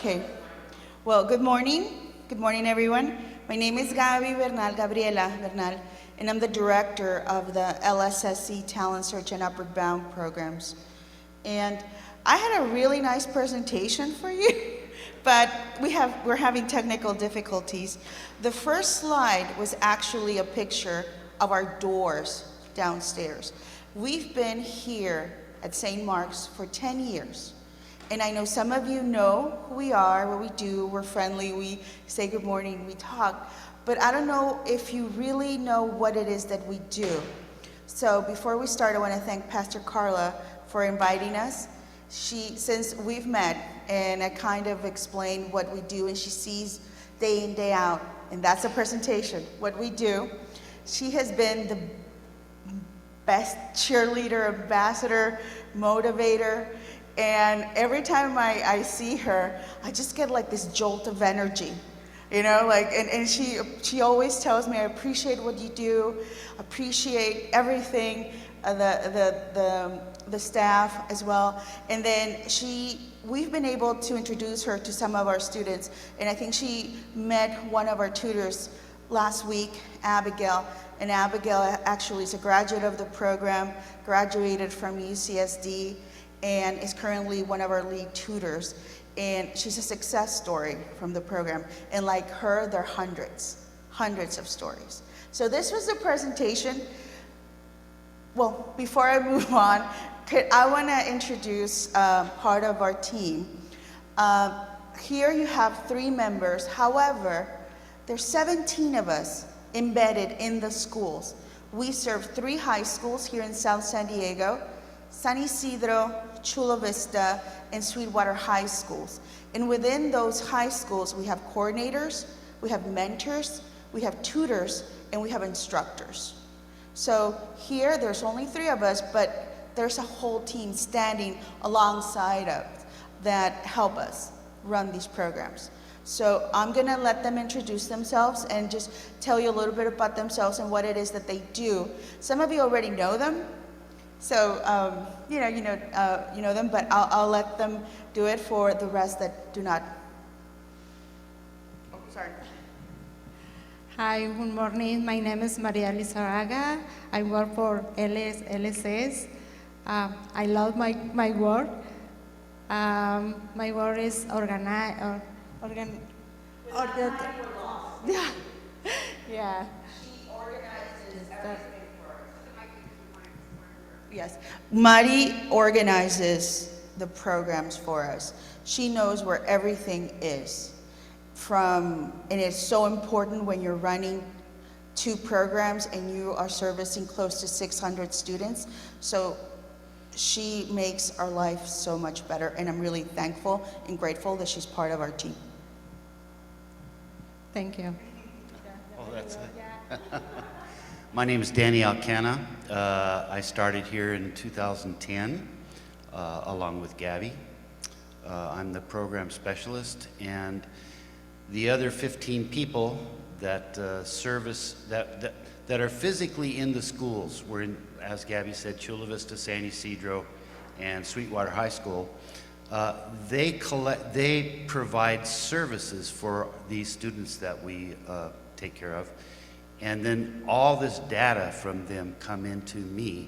Okay. Well, good morning. Good morning, everyone. My name is Gabby Bernal, Gabriela Bernal, and I'm the director of the LSSC Talent Search and Upward Bound programs. And I had a really nice presentation for you, but we're having technical difficulties. The first slide was actually a picture of our doors downstairs. We've been here at St. Mark's for 10 years. And I know some of you know who we are, what we do, we're friendly, we say good morning, we talk, but I don't know if you really know what it is that we do. So before we start, I want to thank Pastor Carla for inviting us. Since we've met, and I kind of explained what we do, and she sees day in, day out, and that's a presentation, what we do. She has been the best cheerleader, ambassador, motivator, and every time I see her, I just get like this jolt of energy, you know, like, and she always tells me, I appreciate what you do, appreciate everything, the staff as well. And then we've been able to introduce her to some of our students, and I think she met one of our tutors last week, Abigail, and Abigail actually is a graduate of the program, graduated from UCSD, and is currently one of our lead tutors. And she's a success story from the program. And like her, there are hundreds of stories. So this was the presentation. Well, before I move on, I want to introduce part of our team. Here you have 3 members. However, there's 17 of us embedded in the schools. We serve 3 high schools here in South San Diego, San Isidro, Chula Vista, and Sweetwater High Schools. And within those high schools, we have coordinators, we have mentors, we have tutors, and we have instructors. So here, there's only 3 of us, but there's a whole team standing alongside us that help us run these programs. So I'm gonna let them introduce themselves and just tell you a little bit about themselves and what it is that they do. Some of you already know them, so you know them, but I'll let them do it for the rest that do not. Oh, sorry. Hi, good morning. My name is Maria Lizarraga. I work for LSS. I love my work. My work is organized. Yeah. She organizes everything for us. Yes, Mari organizes the programs for us. She knows where everything is. And it's so important when you're running 2 programs and you are servicing close to 600 students. So she makes our life so much better, and I'm really thankful and grateful that she's part of our team. Thank you. Oh, that's it. My name is Danney, Alkana. I started here in 2010 along with Gabby. I'm the program specialist, and the other 15 people that that are physically in the schools. We're in, as Gabby said, Chula Vista, San Isidro, and Sweetwater High School. They provide services for these students that we take care of, and then all this data from them come into me,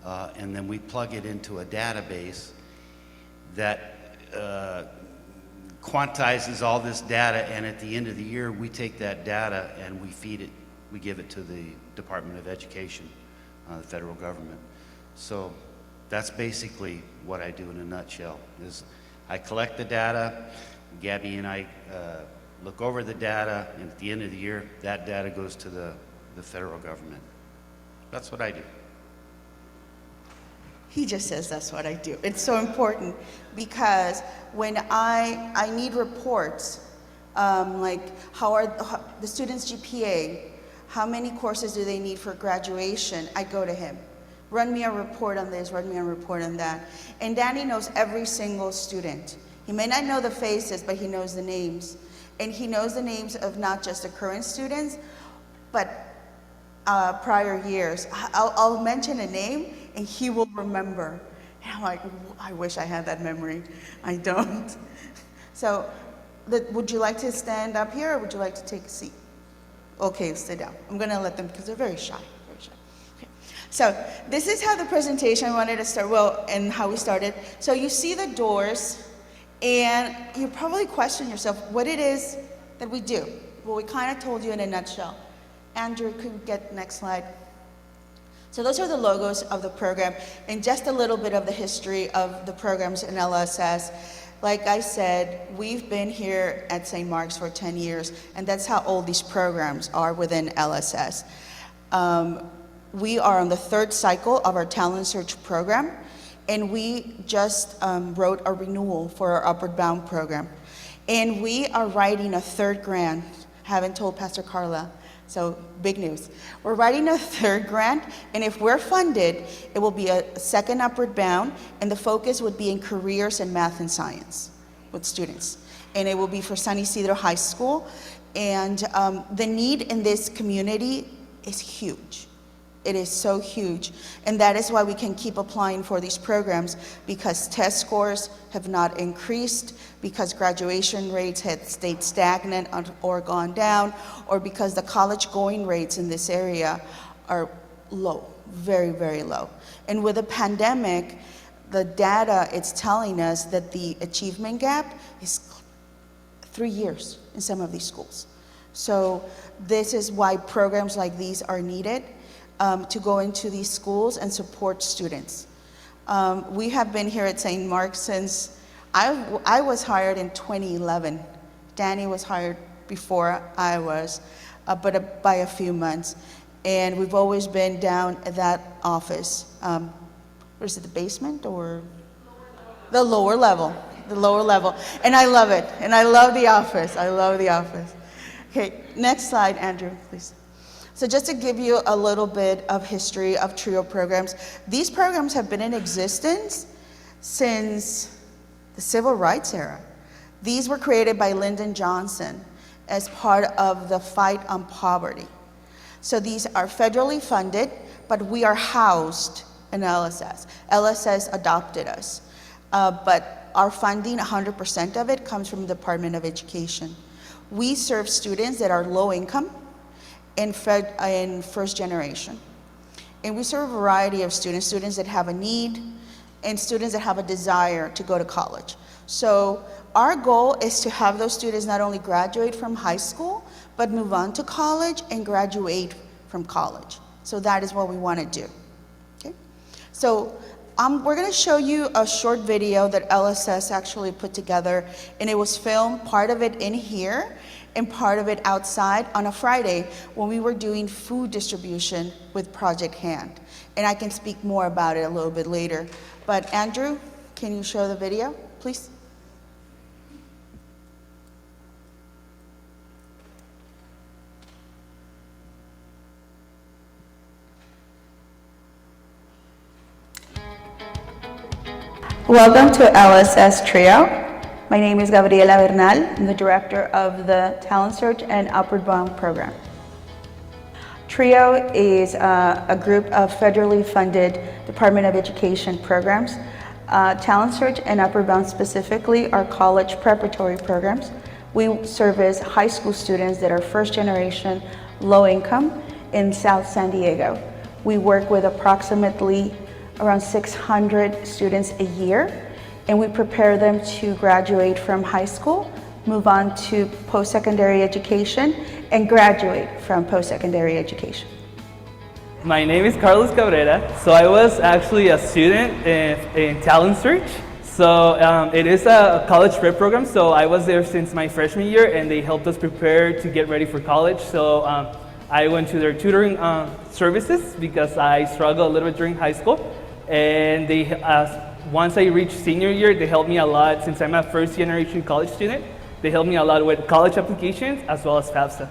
and then we plug it into a database that quantizes all this data, and at the end of the year we take that data and we feed it, we give it to the Department of Education, the federal government. So that's basically what I do in a nutshell. Is I collect the data, Gabby and I look over the data, and at the end of the year that data goes to the federal government. That's what I do. He just says that's what I do. It's so important because when I need reports, like how the students' GPA, how many courses do they need for graduation, I go to him. Run me a report on this, run me a report on that. And Danney knows every single student. He may not know the faces, but he knows the names. And he knows the names of not just the current students, but prior years. I'll mention a name and he will remember. And I'm like, I wish I had that memory. I don't. So, would you like to stand up here or would you like to take a seat? Okay, sit down. I'm gonna let them, because they're very shy, very shy. Okay. So, this is how the presentation I wanted to start, well, and how we started. So you see the doors, and you probably question yourself what it is that we do. Well, we kind of told you in a nutshell. Andrew, could we get next slide? So those are the logos of the program, and just a little bit of the history of the programs in LSS. Like I said, we've been here at St. Mark's for 10 years, and that's how old these programs are within LSS. We are on the third cycle of our Talent Search program, and we just wrote a renewal for our Upward Bound program. And we are writing a third grant. Haven't told Pastor Carla, so big news. We're writing a third grant, and if we're funded, it will be a second Upward Bound, and the focus would be in careers in math and science with students. And it will be for San Isidro High School, and the need in this community is huge. It is so huge, and that is why we can keep applying for these programs, because test scores have not increased, because graduation rates had stayed stagnant or gone down, or because the college going rates in this area are low, very, very low. And with the pandemic, the data, it's telling us that the achievement gap is 3 years in some of these schools. So this is why programs like these are needed. To go into these schools and support students. We have been here at St. Mark's since I was hired in 2011. Danney was hired before I was, but by a few months. And we've always been down at that office. What is it, the basement or? The lower level, the lower level. And I love it, and I love the office, I love the office. Okay, next slide, Andrew, please. So just to give you a little bit of history of TRIO programs, these programs have been in existence since the Civil Rights era. These were created by Lyndon Johnson as part of the fight on poverty. So these are federally funded, but we are housed in LSS. LSS adopted us, but our funding, 100% of it, comes from the Department of Education. We serve students that are low income, in first generation. And we serve a variety of students, students that have a need, and students that have a desire to go to college. So our goal is to have those students not only graduate from high school, but move on to college and graduate from college. So that is what we want to do, okay? So we're gonna show you a short video that LSS actually put together, and it was filmed, part of it in here, and part of it outside on a Friday when we were doing food distribution with Project Hand. And I can speak more about it a little bit later. But Andrew, can you show the video, please? Welcome to LSS TRIO. My name is Gabriela Bernal. I'm the director of the Talent Search and Upward Bound program. TRIO is a group of federally funded Department of Education programs. Talent Search and Upward Bound specifically are college preparatory programs. We service high school students that are first generation, low income in South San Diego. We work with approximately around 600 students a year, and we prepare them to graduate from high school, move on to post-secondary education, and graduate from post-secondary education. My name is Carlos Cabrera. So I was actually a student in Talent Search. So it is a college prep program, so I was there since my freshman year, and they helped us prepare to get ready for college. So I went to their tutoring services because I struggled a little bit during high school, and they once I reached senior year, they helped me a lot. Since I'm a first generation college student, they helped me a lot with college applications as well as FAFSA.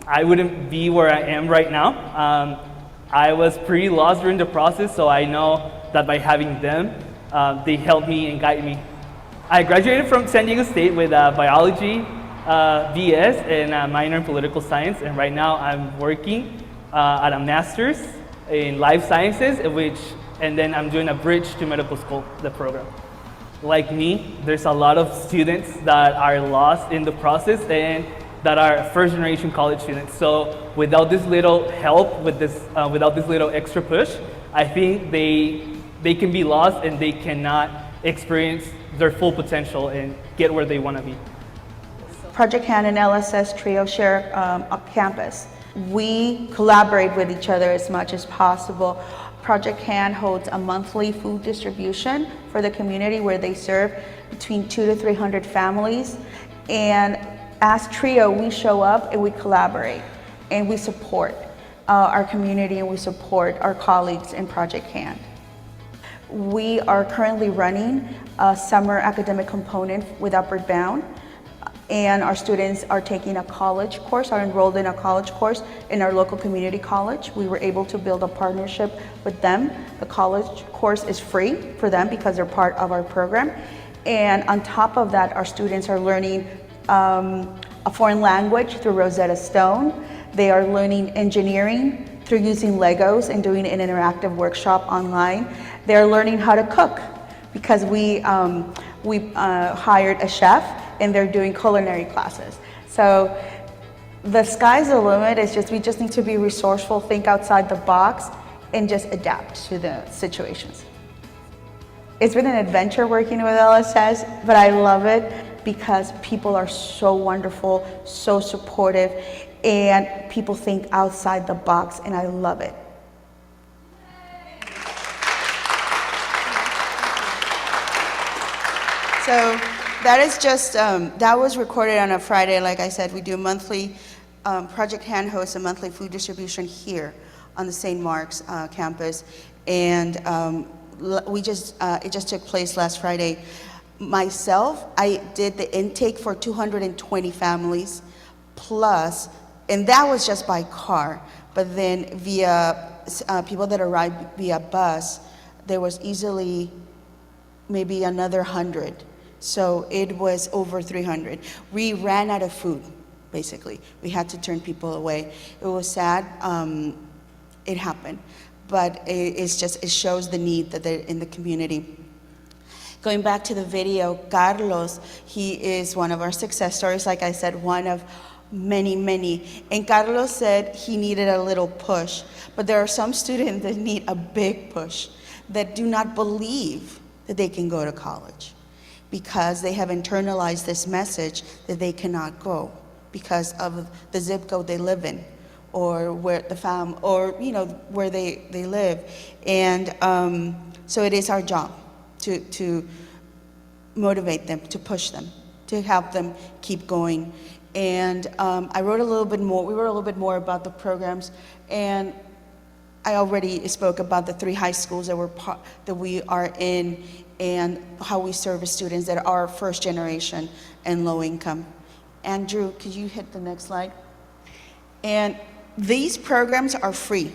I wouldn't be where I am right now. I was pretty lost during the process, so I know that by having them, they helped me and guided me. I graduated from San Diego State with biology, BS, and a minor in political science, and right now I'm working at a master's in life sciences, and then I'm doing a bridge to medical school, the program. like me, there's a lot of students that are lost in the process and that are first generation college students. So without this little help, without this little extra push, I think they can be lost and they cannot experience their full potential and get where they want to be. Project HAND and LSS Trio share a campus. We collaborate with each other as much as possible. Project HAND holds a monthly food distribution for the community where they serve between 200 to 300 families. And as Trio, we show up and we collaborate and we support our community and we support our colleagues in Project HAND. We are currently running a summer academic component with Upward Bound, and our students are taking a college course, are enrolled in a college course in our local community college. We were able to build a partnership with them. The college course is free for them because they're part of our program. And on top of that, our students are learning a foreign language through Rosetta Stone. They are learning engineering through using Legos and doing an interactive workshop online. They're learning how to cook because we hired a chef and they're doing culinary classes. So the sky's the limit. We just need to be resourceful, think outside the box, and just adapt to the situations. It's been an adventure working with LSS, but I love it because people are so wonderful, so supportive, and people think outside the box, and I love it. So that is just, that was recorded on a Friday. Like I said, we do monthly, Project HAND hosts a monthly food distribution here on the St. Mark's campus. And it just took place last Friday. Myself, I did the intake for 220 families plus, and that was just by car. But then via people that arrived via bus, there was easily maybe another 100. So it was over 300. We ran out of food, basically. We had to turn people away. It was sad, it happened. But it shows the need that they're in the community. Going back to the video, Carlos, he is one of our success stories, like I said, one of many, many. And Carlos said he needed a little push, but there are some students that need a big push, that do not believe that they can go to college, because they have internalized this message that they cannot go because of the zip code they live in, or where the or where they live. And so it is our job to motivate them, to push them, to help them keep going. And we wrote a little bit more about the programs, and I already spoke about the 3 high schools that we are in, and how we service students that are first generation and low income. Andrew, could you hit the next slide? And these programs are free.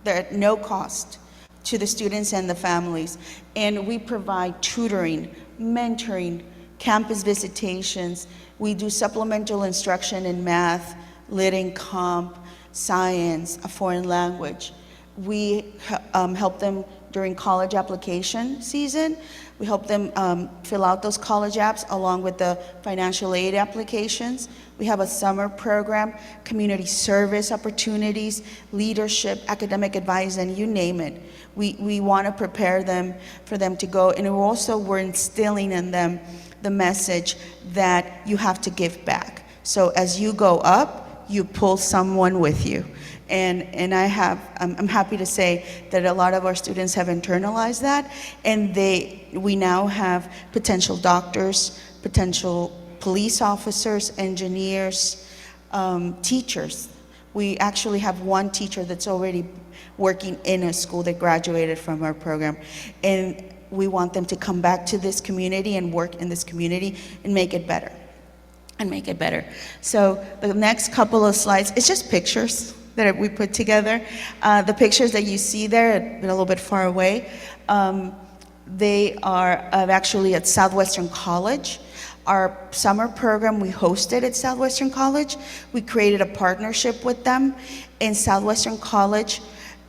They're at no cost to the students and the families. And we provide tutoring, mentoring, campus visitations. We do supplemental instruction in math, lit and comp, science, a foreign language. We help them during college application season. We help them fill out those college apps along with the financial aid applications. We have a summer program, community service opportunities, leadership, academic advice, and you name it. We want to prepare them for them to go, and we're instilling in them the message that you have to give back. So as you go up, you pull someone with you. And I'm happy to say that a lot of our students have internalized that, and we now have potential doctors, potential police officers, engineers, teachers. We actually have one teacher that's already working in a school that graduated from our program, and we want them to come back to this community and work in this community and make it better. So the next couple of slides, it's just pictures that we put together. The pictures that you see there, a little bit far away, they are actually at Southwestern College. Our summer program we hosted at Southwestern College. We created a partnership with them. In Southwestern College,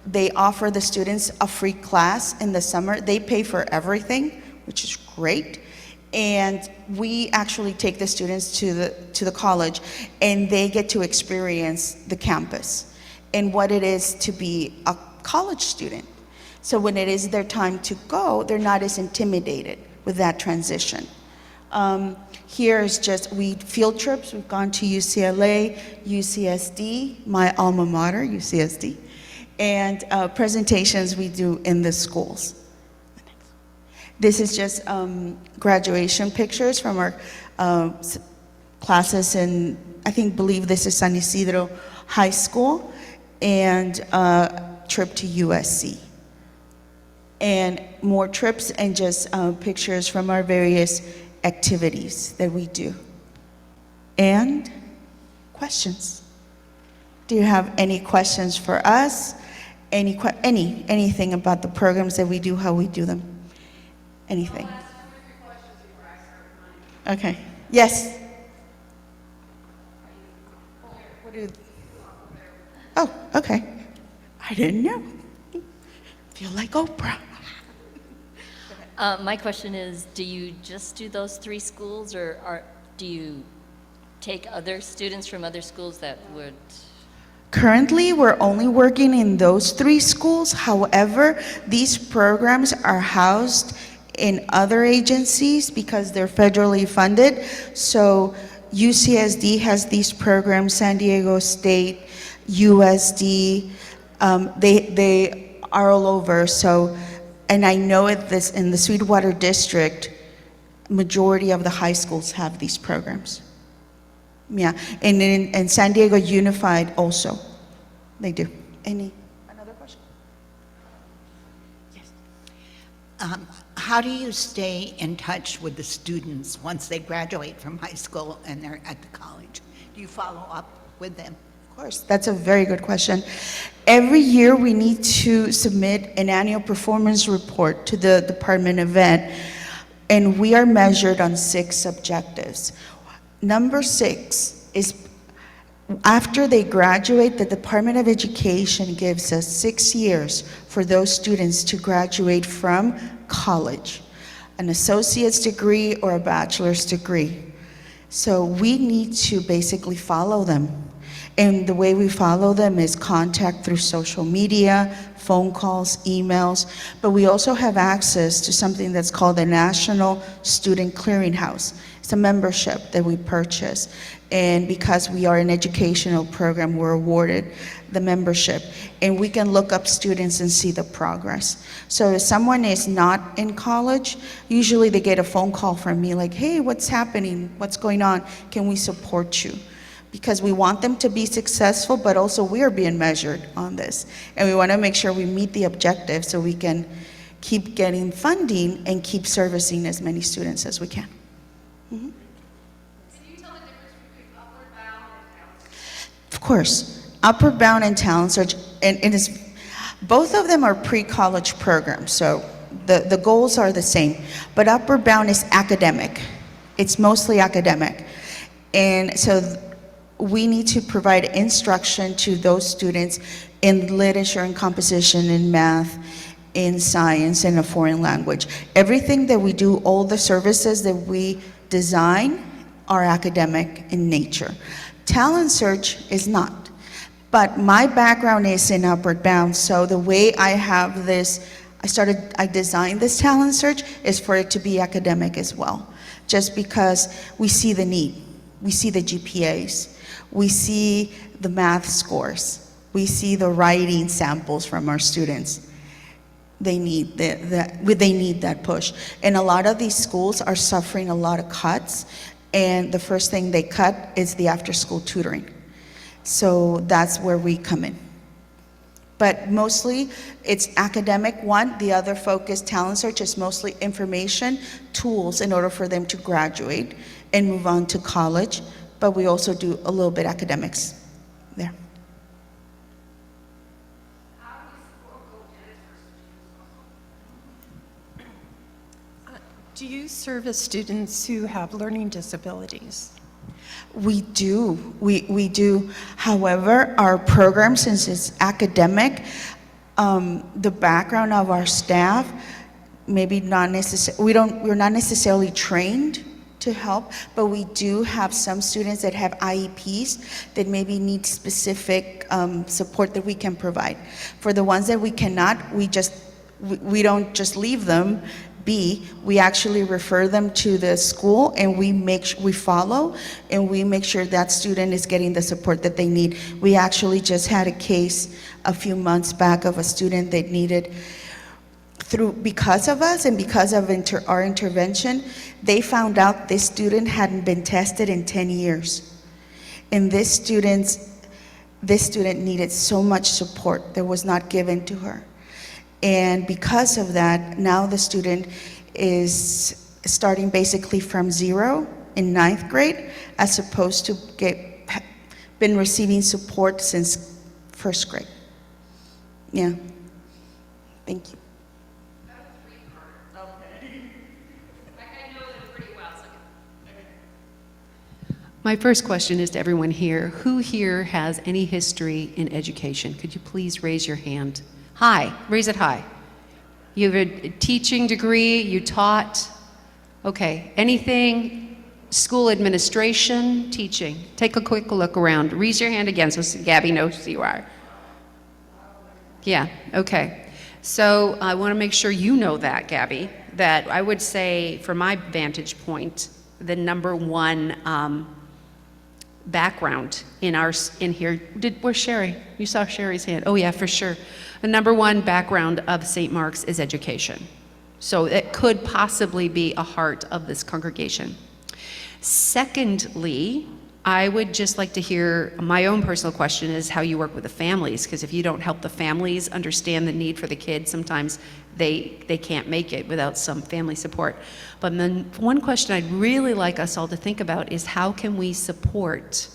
they offer the students a free class in the summer. They pay for everything. which is great. And we actually take the students to the college, and they get to experience the campus and what it is to be a college student. So when it is their time to go, they're not as intimidated with that transition. Here is just, field trips, we've gone to UCLA, UCSD, my alma mater, UCSD, and presentations we do in the schools. This is just graduation pictures from our classes in, believe this is San Isidro High School, and trip to USC. And more trips and just pictures from our various activities that we do. And questions? Do you have any questions for us? Anything about the programs that we do, how we do them? Anything? Okay. Yes. Oh, okay. I didn't know. Feel like Oprah. My question is, do you just do those 3 schools, or do you take other students from other schools that would? Currently, we're only working in those 3 schools. However, these programs are housed in other agencies because they're federally funded. So UCSD has these programs, San Diego State, USD, they are all over. So, and I know in the Sweetwater District, majority of the high schools have these programs. Yeah, and in San Diego Unified also, they do. Another question? Yes. How do you stay in touch with the students once they graduate from high school and they're at the college? Do you follow up with them? Of course, that's a very good question. Every year we need to submit an annual performance report to the Department of Ed, and we are measured on 6 objectives. Number 6 is after they graduate, the Department of Education gives us 6 years for those students to graduate from college, an associate's degree or a bachelor's degree. So we need to basically follow them. And the way we follow them is contact through social media, phone calls, emails, but we also have access to something that's called the National Student Clearinghouse. It's a membership that we purchase, and because we are an educational program, we're awarded the membership, and we can look up students and see the progress. So if someone is not in college, usually they get a phone call from me like, hey, what's happening? What's going on? Can we support you? Because we want them to be successful, but also we are being measured on this. And we want to make sure we meet the objectives so we can keep getting funding and keep servicing as many students as we can. Mm-hmm. Can you tell the difference between Upward Bound and Talent Search? Of course. Upward Bound and Talent Search, and it is, both of them are pre-college programs, so the goals are the same. But Upward Bound is academic. It's mostly academic. And so we need to provide instruction to those students in literature and composition, in math, in science, and a foreign language. Everything that we do, all the services that we design are academic in nature. Talent Search is not. But my background is in Upward Bound, so the way I have this, I designed this Talent Search is for it to be academic as well, just because we see the need. We see the GPAs. We see the math scores. We see the writing samples from our students. They need that push. And a lot of these schools are suffering a lot of cuts, and the first thing they cut is the after-school tutoring. So that's where we come in. But mostly it's academic one. The other focus, Talent Search, is mostly information, tools in order for them to graduate and move on to college. But we also do a little bit academics there. How do you support go-getters? Do you service students who have learning disabilities? We do. We do. However, our program, since it's academic, the background of our staff maybe not necessarily, we're not necessarily trained to help, but we do have some students that have IEPs that maybe need specific support that we can provide. For the ones that we cannot, we don't just leave them be. We actually refer them to the school, and we follow, and we make sure that student is getting the support that they need. We actually just had a case a few months back of a student that needed, because of us and because of our intervention, they found out this student hadn't been tested in 10 years. And this student needed so much support that was not given to her. And because of that, now the student is starting basically from 0 in 9th grade, as opposed to been receiving support since 1st grade. Yeah, thank you. My first question is to everyone here. Who here has any history in education? Could you please raise your hand? High, raise it high. You have a teaching degree, you taught. Okay, anything, school administration, teaching. Take a quick look around. Raise your hand again so Gabby knows who you are. Yeah, okay. So I want to make sure you know that, Gabby, that I would say, from my vantage point, the number one background in here. Where's Sherry? You saw Sherry's hand. Oh yeah, for sure. The number one background of St. Mark's is education. So it could possibly be a heart of this congregation. Secondly, I would just like to hear, my own personal question is how you work with the families, because if you don't help the families understand the need for the kids, sometimes they can't make it without some family support. But then one question I'd really like us all to think about is, how can we support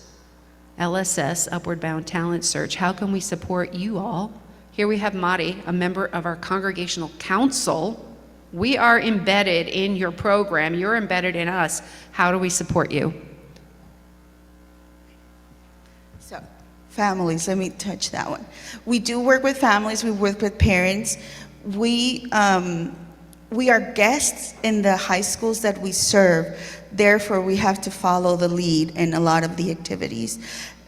LSS, Upward Bound Talent Search? How can we support you all? Here we have Mari, a member of our congregational council. We are embedded in your program. You're embedded in us. How do we support you? So, families, let me touch that one. We do work with families, we work with parents. We are guests in the high schools that we serve, therefore we have to follow the lead in a lot of the activities,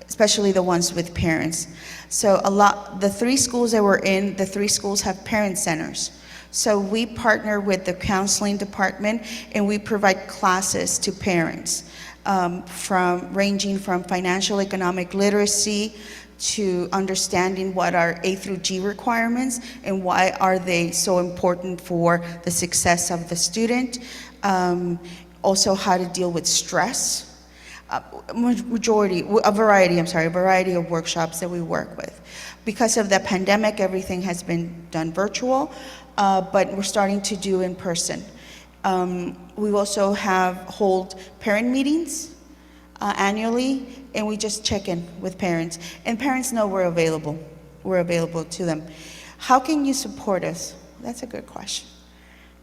especially the ones with parents. So the 3 schools that we're in, the 3 schools have parent centers. So we partner with the counseling department, and we provide classes to parents, ranging from financial economic literacy to understanding what are A through G requirements and why are they so important for the success of the student. Also how to deal with stress. A variety of workshops that we work with. Because of the pandemic, everything has been done virtual, but we're starting to do in person. We also hold parent meetings annually, and we just check in with parents. And parents know we're available. We're available to them. How can you support us? That's a good question.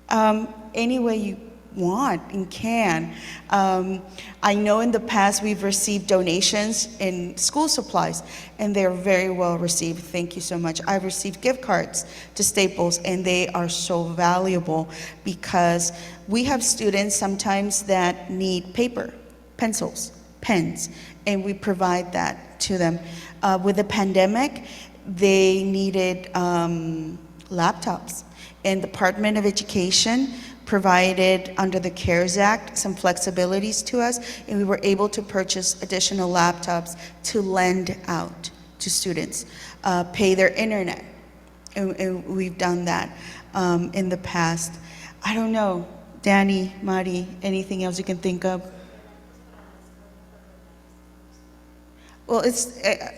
Any way you want and can. I know in the past we've received donations in school supplies, and they're very well received. Thank you so much. I've received gift cards to Staples, and they are so valuable because we have students sometimes that need paper, pencils, pens, and we provide that to them. With the pandemic, they needed laptops, and the Department of Education provided, under the CARES Act, some flexibilities to us, and we were able to purchase additional laptops to lend out to students, pay their internet, and we've done that in the past. I don't know, Danney, Mari, anything else you can think of? Well,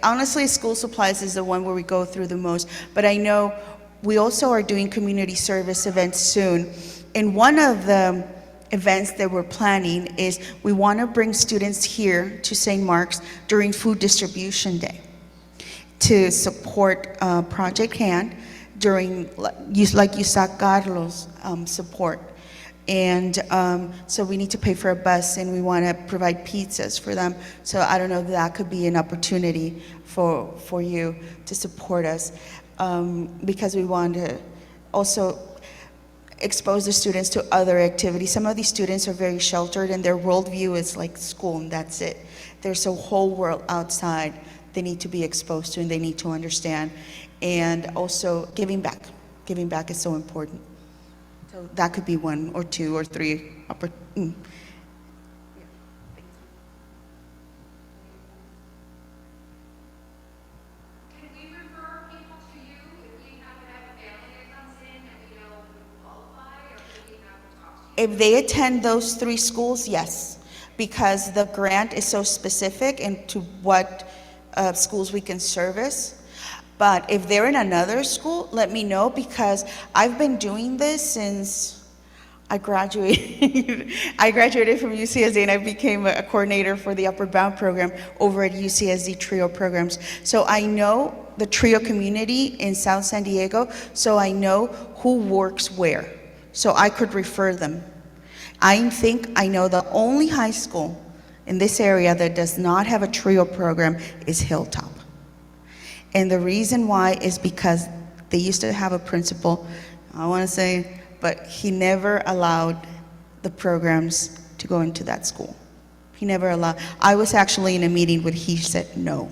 honestly, school supplies is the one where we go through the most, but I know we also are doing community service events soon. And one of the events that we're planning is we want to bring students here to St. Mark's during Food Distribution Day to support Project HAND during, like you saw Carlos support. And so we need to pay for a bus, and we want to provide pizzas for them. So I don't know if that could be an opportunity for you to support us, because we want to also, expose the students to other activities. Some of these students are very sheltered and their worldview is like school and that's it. There's a whole world outside they need to be exposed to and they need to understand. And also giving back. Giving back is so important. So that could be 1 or 2 or 3 opportunities. Can we refer people to you if we have a family that comes in and we know who qualify, or do we have to talk to you? If they attend those 3 schools, yes, because the grant is so specific into what schools we can service. But if they're in another school, let me know, because I've been doing this since I graduated. I graduated from UCSD and I became a coordinator for the Upward Bound program over at UCSD TRIO programs. So I know the TRIO community in South San Diego, so I know who works where. So I could refer them. I think I know the only high school in this area that does not have a TRIO program is Hilltop. And the reason why is because they used to have a principal, I want to say, but he never allowed the programs to go into that school. He never allowed. I was actually in a meeting where he said no.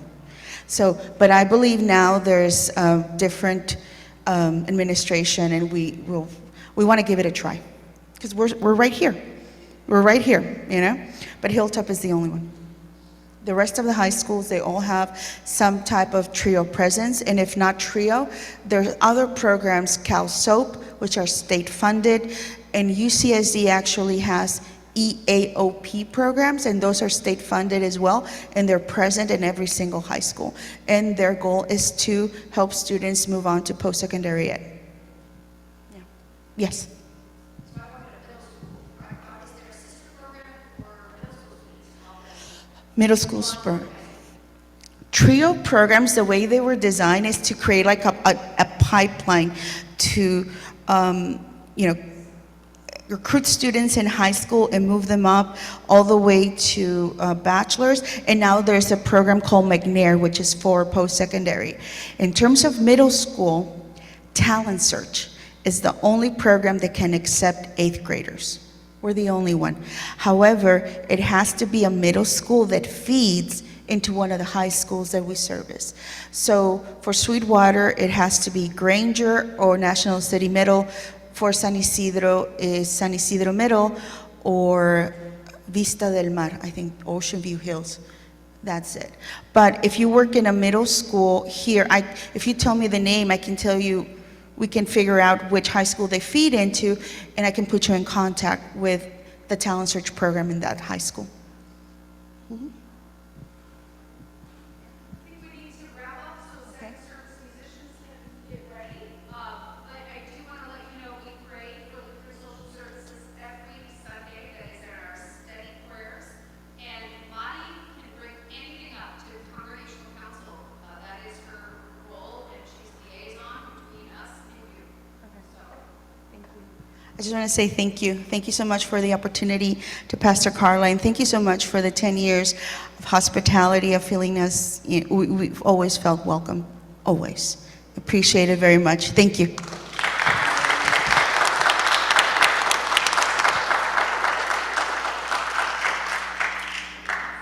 So, but I believe now there's different administration, and we want to give it a try, because we're right here. We're right here, you know? But Hilltop is the only one. The rest of the high schools, they all have some type of TRIO presence, and if not TRIO, there's other programs, Cal SOAP, which are state funded, and UCSD actually has EAOP programs, and those are state funded as well, and they're present in every single high school. And their goal is to help students move on to post-secondary ed. Yeah. Yes? Middle school program. TRIO programs, the way they were designed is to create like a pipeline to, recruit students in high school and move them up all the way to bachelor's. And now there's a program called McNair, which is for post-secondary. In terms of middle school, Talent Search is the only program that can accept 8th graders. We're the only one. However, it has to be a middle school that feeds into one of the high schools that we service. So for Sweetwater, it has to be Granger or National City Middle. For San Isidro is San Isidro Middle or Vista del Mar, I think Ocean View Hills. That's it. But if you work in a middle school here, if you tell me the name, I can tell you, we can figure out which high school they feed into, and I can put you in contact with the Talent Search program in that high school. Mm-hmm. I think we need to wrap up so second service musicians can get ready. But I do want to let you know we pray for social services every Sunday. That is in our steady prayers. And Lottie can bring anything up to the Congregational Council. That is her role, and she's liaison between us and you. So, thank you. I just want to say thank you. Thank you so much for the opportunity to Pastor Carla, and thank you so much for the 10 years of hospitality, of feeling us, we've always felt welcome, always. Appreciate it very much. Thank you.